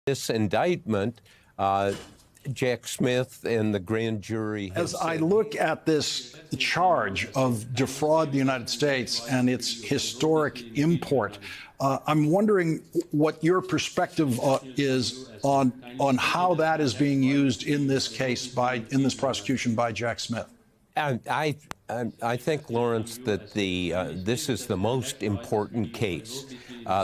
This indictment, Jack Smith and the grand jury. As I look at this charge of defraud the United States and its historic import, I'm wondering what your perspective is on how that is being used in this case in this prosecution by Jack Smith. I think, Lawrence, that this is the most important case.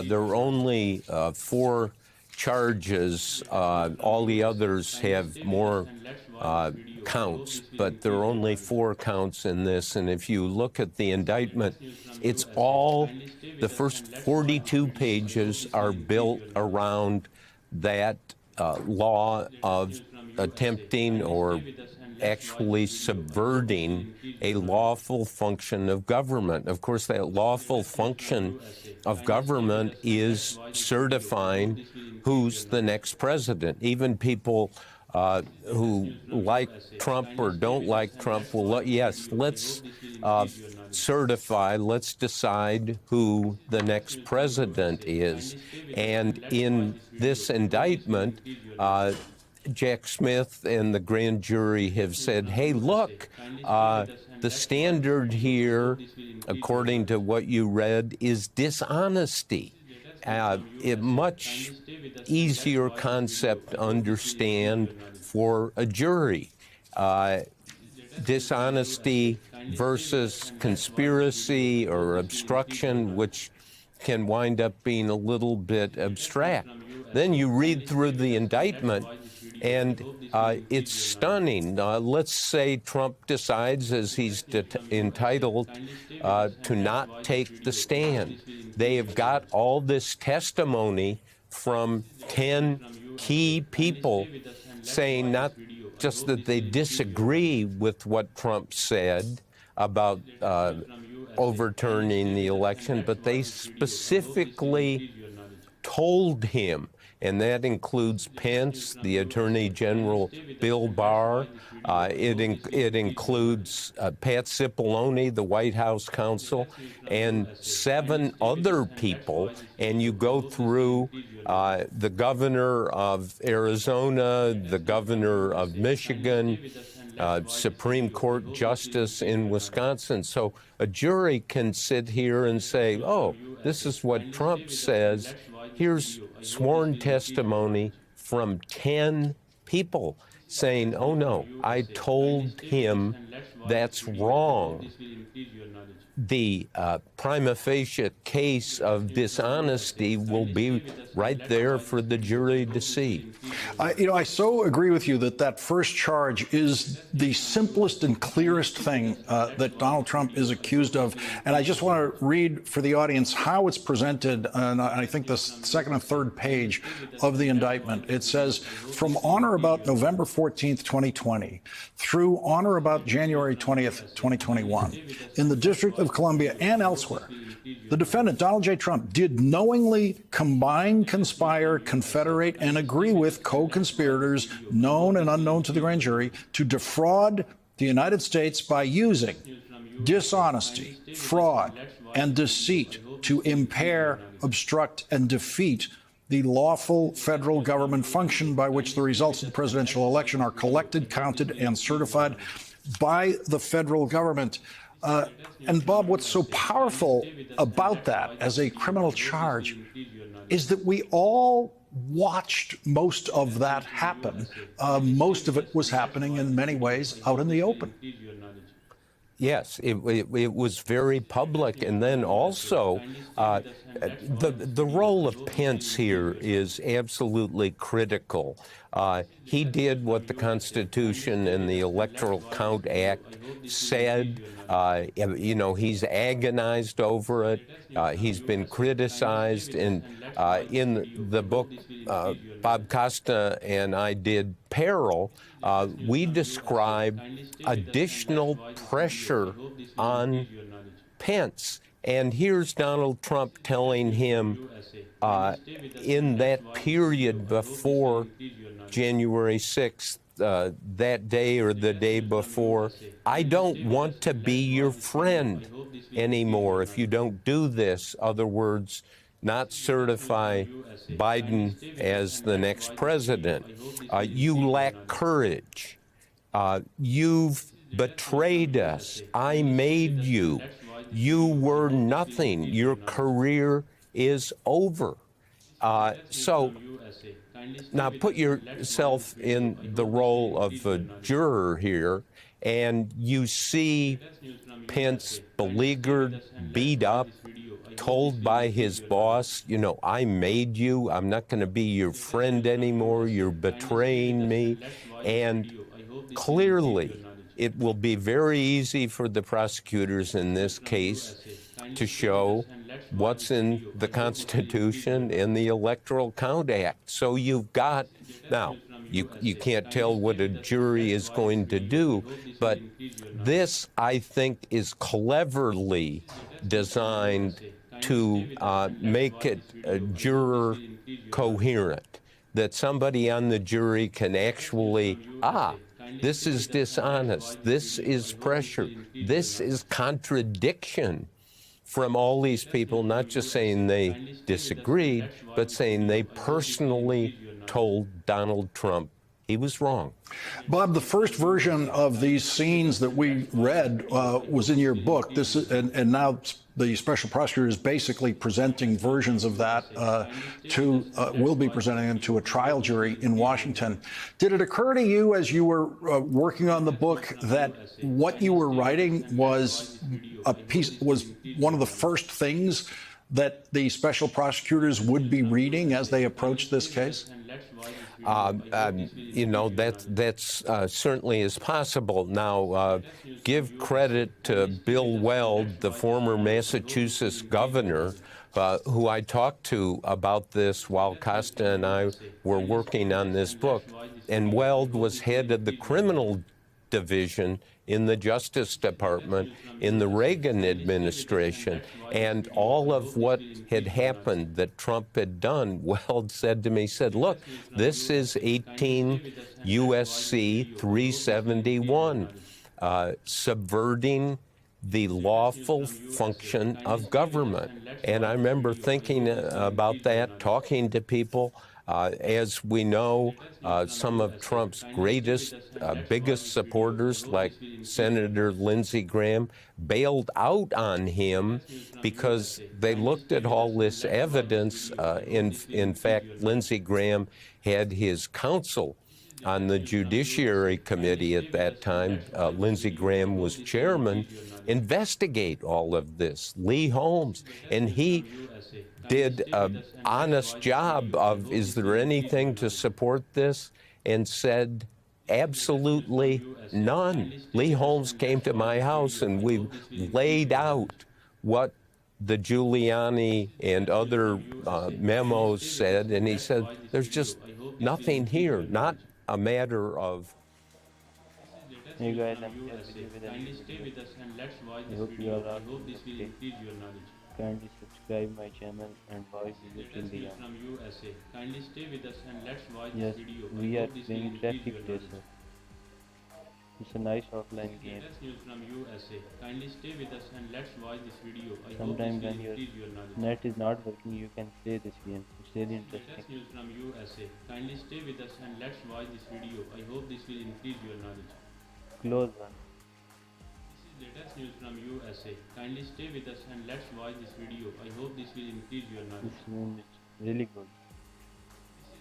There are only 4 charges. All the others have more counts, but there are only 4 counts in this. And if you look at the indictment, it's all, the first 42 pages are built around that law of attempting or actually subverting a lawful function of government. Of course, that lawful function of government is certifying who's the next president. Even people who like Trump or don't like Trump will, yes, let's certify, let's decide who the next president is. And in this indictment, Jack Smith and the grand jury have said, hey, look, the standard here, according to what you read, is dishonesty. A much easier concept to understand for a jury. Dishonesty versus conspiracy or obstruction, which can wind up being a little bit abstract. Then you read through the indictment, and it's stunning. Let's say Trump decides, as he's entitled, to not take the stand. They have got all this testimony from 10 key people saying not just that they disagree with what Trump said about overturning the election, but they specifically told him. And that includes Pence, the Attorney General Bill Barr. It includes Pat Cipollone, the White House counsel, and 7 other people. And you go through the governor of Arizona, the governor of Michigan, Supreme Court justice in Wisconsin. So a jury can sit here and say, oh, this is what Trump says. Here's sworn testimony from 10 people saying, oh, no, I told him that's wrong. The prima facie case of dishonesty will be right there for the jury to see. I so agree with you that first charge is the simplest and clearest thing that Donald Trump is accused of. And I just want to read for the audience how it's presented. And I think the second and third page of the indictment. It says, from on or about November 14th, 2020, through on or about January 20th, 2021, in the District of Columbia and elsewhere, the defendant, Donald J. Trump, did knowingly combine, conspire, confederate, and agree with co-conspirators, known and unknown to the grand jury, to defraud the United States by using dishonesty, fraud, and deceit to impair, obstruct, and defeat the lawful federal government function by which the results of the presidential election are collected, counted, and certified by the federal government. And Bob, what's so powerful about that as a criminal charge is that we all watched most of that happen. Most of it was happening in many ways out in the open. Yes, it was very public. And then also, the role of Pence here is absolutely critical. He did what the Constitution and the Electoral Count Act said. He's agonized over it. He's been criticized. And in the book Bob Costa and I did, Peril, we describe additional pressure on Pence. And here's Donald Trump telling him in that period before January 6th, that day or the day before, I don't want to be your friend anymore if you don't do this. Other words, not certify Biden as the next president. You lack courage. You've betrayed us. I made you. You were nothing. Your career is over. So now put yourself in the role of a juror here, and you see Pence beleaguered, beat up, told by his boss, you know, I made you, I'm not going to be your friend anymore, you're betraying me. And clearly, it will be very easy for the prosecutors in this case to show what's in the Constitution and the Electoral Count Act. So you've got, now, you can't tell what a jury is going to do, but this, I think, is cleverly designed to make it juror coherent, that somebody on the jury can actually, this is dishonest, this is pressure, this is contradiction from all these people, not just saying they disagreed, but saying they personally told Donald Trump he was wrong. Bob, the first version of these scenes that we read was in your book. And now the special prosecutor is basically presenting versions of that will be presenting them to a trial jury in Washington. Did it occur to you as you were working on the book that what you were writing was one of the first things that the special prosecutors would be reading as they approached this case? You know, that's certainly is possible. Now, give credit to Bill Weld, the former Massachusetts governor, who I talked to about this while Costa and I were working on this book. And Weld was head of the criminal division in the Justice Department in the Reagan administration. And all of what had happened that Trump had done, Weld said to me, look, this is 18 USC 371, subverting the lawful function of government. And I remember thinking about that, talking to people. As we know, some of Trump's greatest, biggest supporters, like Senator Lindsey Graham, bailed out on him because they looked at all this evidence. In fact, Lindsey Graham had his counsel on the Judiciary Committee at that time. Lindsey Graham was chairman, investigate all of this. Lee Holmes, and he did an honest job of, is there anything to support this? And said, absolutely none. Lee Holmes came to my house and we laid out what the Giuliani and other memos said, and he said, there's just nothing here, not a matter of. Hey guys, I'm here with you with a new video. I hope you all are okay. Kindly subscribe my channel and watch video till the end. Yes, we are playing Traffic Racer. It's a nice offline game. Sometimes when your net is not working, you can play this game. It's really interesting. Close one. Latest news from USA. Kindly stay with us and let's watch this video. I hope this will increase your knowledge. This game is really good.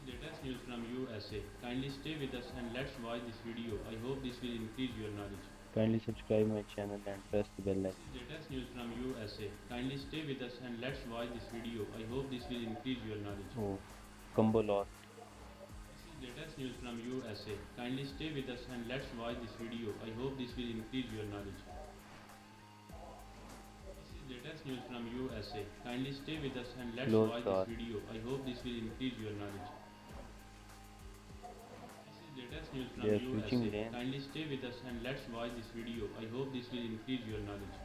This is latest news from USA. Kindly stay with us and let's watch this video. I hope this will increase your knowledge. Kindly subscribe my channel and press the bell icon. This is latest news from USA. Kindly stay with us and let's watch this video. I hope this will increase your knowledge. Oh, combo lost. Latest news from USA. Kindly stay with us and let's watch this video. I hope this will increase your knowledge. This is latest news from USA. Kindly stay with us and let's watch this video. I hope this will increase your knowledge. This is latest news from USA. Kindly stay with us and let's watch this video. I hope this will increase your knowledge.